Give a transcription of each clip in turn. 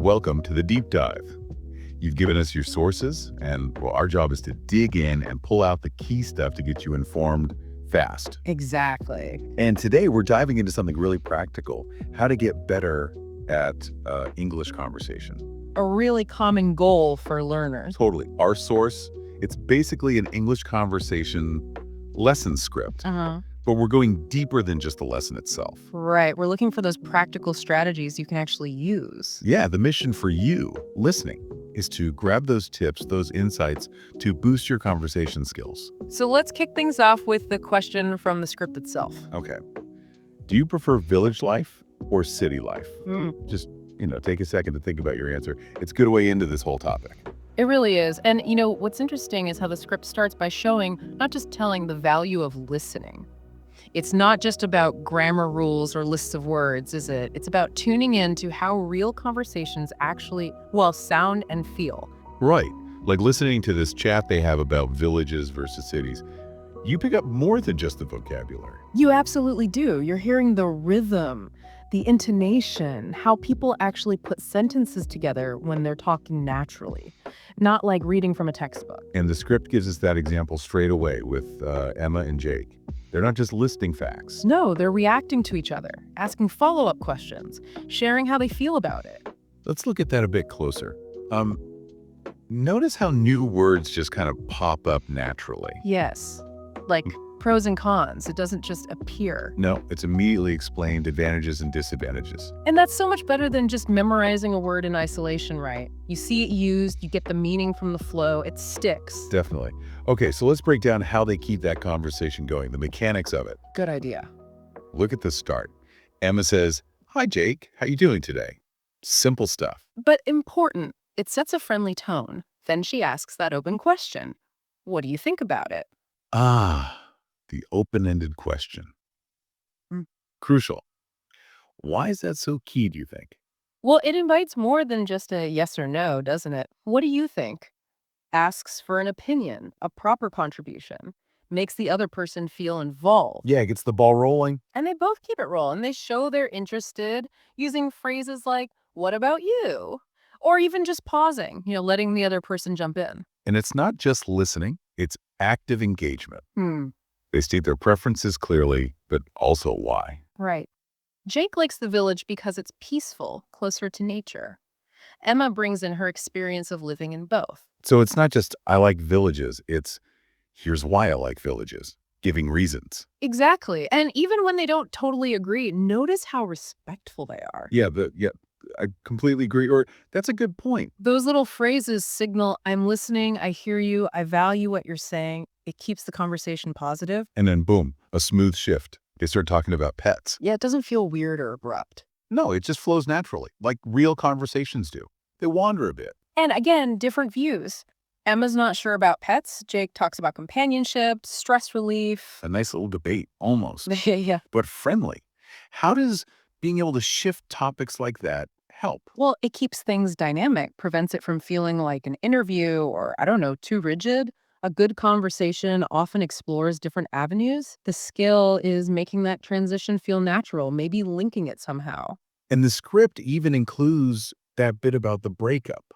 Welcome to the deep dive. You've given us your sources, and well, our job is to dig in and pull out the key stuff to get you informed fast. Exactly. And today we're diving into something really practical, how to get better at English conversation. A really common goal for learners. Totally. Our source, it's basically an English conversation lesson script, but we're going deeper than just the lesson itself. Right. We're looking for those practical strategies you can actually use. Yeah, the mission for you listening is to grab those tips, those insights to boost your conversation skills. So let's kick things off with the question from the script itself. Okay. Do you prefer village life or city life? Just, take a second to think about your answer. It's a good way into this whole topic. It really is. And, what's interesting is how the script starts by showing, not just telling the value of listening. It's not just about grammar rules or lists of words, is it? It's about tuning in to how real conversations actually, sound and feel. Right. Like listening to this chat they have about villages versus cities. You pick up more than just the vocabulary. You absolutely do. You're hearing the rhythm, the intonation, how people actually put sentences together when they're talking naturally, not like reading from a textbook. And the script gives us that example straight away with Emma and Jake. They're not just listing facts. No, they're reacting to each other, asking follow-up questions, sharing how they feel about it. Let's look at that a bit closer. Notice how new words just kind of pop up naturally. Yes, like pros and cons. It doesn't just appear. No, it's immediately explained, advantages and disadvantages. And that's so much better than just memorizing a word in isolation, right? You see it used, you get the meaning from the flow, it sticks. Definitely. Okay, so let's break down how they keep that conversation going, the mechanics of it. Good idea. Look at the start. Emma says, "Hi, Jake. How you doing today?" Simple stuff. But important. It sets a friendly tone. Then she asks that open question. What do you think about it? The open-ended question. Mm. Crucial. Why is that so key, do you think? Well, it invites more than just a yes or no, doesn't it? What do you think? Asks for an opinion, a proper contribution, makes the other person feel involved. Yeah, it gets the ball rolling. And they both keep it rolling. They show they're interested using phrases like, what about you? Or even just pausing, letting the other person jump in. And it's not just listening, it's active engagement. They state their preferences clearly, but also why. Right. Jake likes the village because it's peaceful, closer to nature. Emma brings in her experience of living in both. So it's not just, I like villages, it's, here's why I like villages, giving reasons. Exactly. And even when they don't totally agree, notice how respectful they are. Yeah, I completely agree. Or that's a good point. Those little phrases signal, I'm listening, I hear you, I value what you're saying. It keeps the conversation positive. And then boom, a smooth shift. They start talking about pets. Yeah, it doesn't feel weird or abrupt. No, it just flows naturally, like real conversations do. They wander a bit. And again, different views. Emma's not sure about pets. Jake talks about companionship, stress relief. A nice little debate, almost. Yeah. But friendly. How does being able to shift topics like that help? Well, it keeps things dynamic, prevents it from feeling like an interview or, too rigid. A good conversation often explores different avenues. The skill is making that transition feel natural, maybe linking it somehow. And the script even includes that bit about the breakup,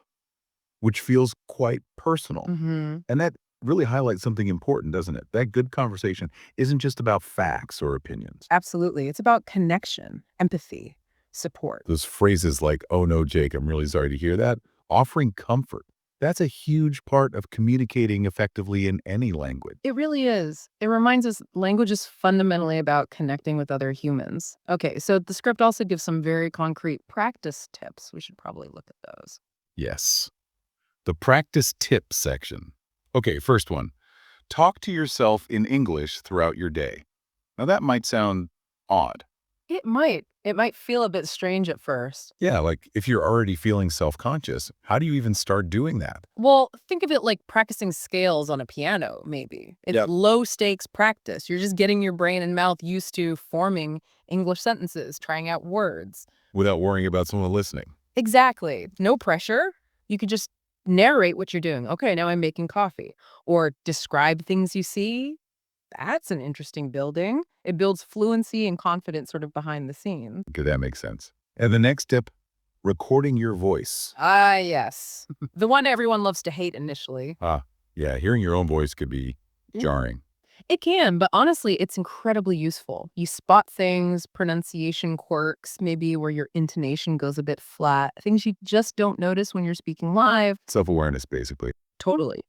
which feels quite personal. And that really highlights something important, doesn't it? That good conversation isn't just about facts or opinions. Absolutely. It's about connection, empathy, support. Those phrases like, "Oh no, Jake, I'm really sorry to hear that," offering comfort. That's a huge part of communicating effectively in any language. It really is. It reminds us language is fundamentally about connecting with other humans. Okay, so the script also gives some very concrete practice tips. We should probably look at those. Yes. The practice tips section. Okay, first one. Talk to yourself in English throughout your day. Now that might sound odd. It might. It might feel a bit strange at first. Yeah, like if you're already feeling self-conscious, how do you even start doing that? Well, think of it like practicing scales on a piano, maybe. It's low stakes practice. You're just getting your brain and mouth used to forming English sentences, trying out words. Without worrying about someone listening. Exactly. No pressure. You could just narrate what you're doing. Okay, now I'm making coffee. Or describe things you see. That's an interesting building. It builds fluency and confidence sort of behind the scenes. Okay, that makes sense. And the next tip, recording your voice. Ah, yes. The one everyone loves to hate initially. Yeah, hearing your own voice could be Yeah. jarring. It can, but honestly, it's incredibly useful. You spot things, pronunciation quirks, maybe where your intonation goes a bit flat, things you just don't notice when you're speaking live. Self-awareness, basically. Totally.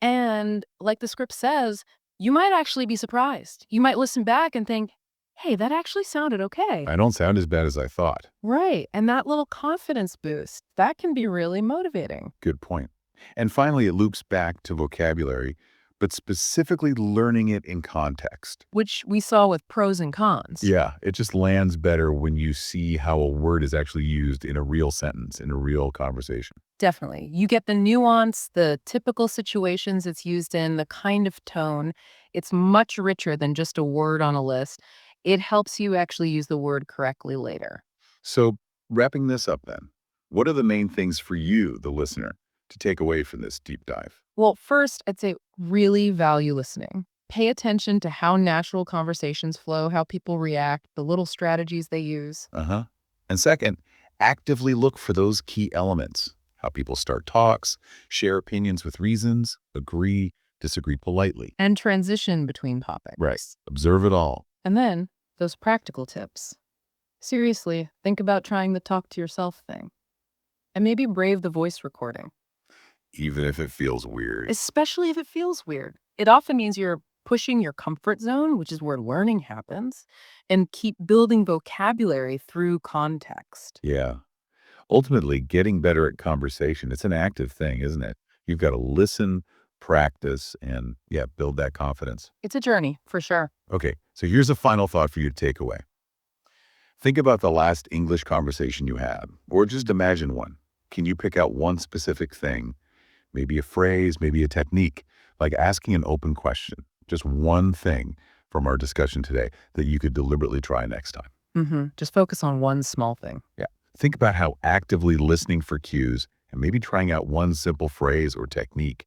And like the script says, you might actually be surprised. You might listen back and think, hey, that actually sounded okay. I don't sound as bad as I thought. Right. And that little confidence boost, that can be really motivating. Good point. And finally, it loops back to vocabulary, but specifically learning it in context. Which we saw with pros and cons. Yeah, it just lands better when you see how a word is actually used in a real sentence, in a real conversation. Definitely. You get the nuance, the typical situations it's used in, the kind of tone. It's much richer than just a word on a list. It helps you actually use the word correctly later. So, wrapping this up then, what are the main things for you, the listener, to take away from this deep dive? Well, first, I'd say really value listening. Pay attention to how natural conversations flow, how people react, the little strategies they use. Uh-huh. And second, actively look for those key elements, how people start talks, share opinions with reasons, agree, disagree politely. And transition between topics. Right. Observe it all. And then, those practical tips. Seriously, think about trying the talk to yourself thing. And maybe brave the voice recording. Even if it feels weird. Especially if it feels weird. It often means you're pushing your comfort zone, which is where learning happens, and keep building vocabulary through context. Yeah. Ultimately, getting better at conversation, it's an active thing, isn't it? You've got to listen, practice, and build that confidence. It's a journey, for sure. Okay, so here's a final thought for you to take away. Think about the last English conversation you had, or just imagine one. Can you pick out one specific thing, maybe a phrase, maybe a technique, like asking an open question, just one thing from our discussion today that you could deliberately try next time? Just focus on one small thing. Yeah. Think about how actively listening for cues and maybe trying out one simple phrase or technique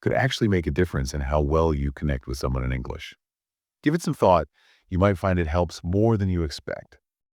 could actually make a difference in how well you connect with someone in English. Give it some thought. You might find it helps more than you expect.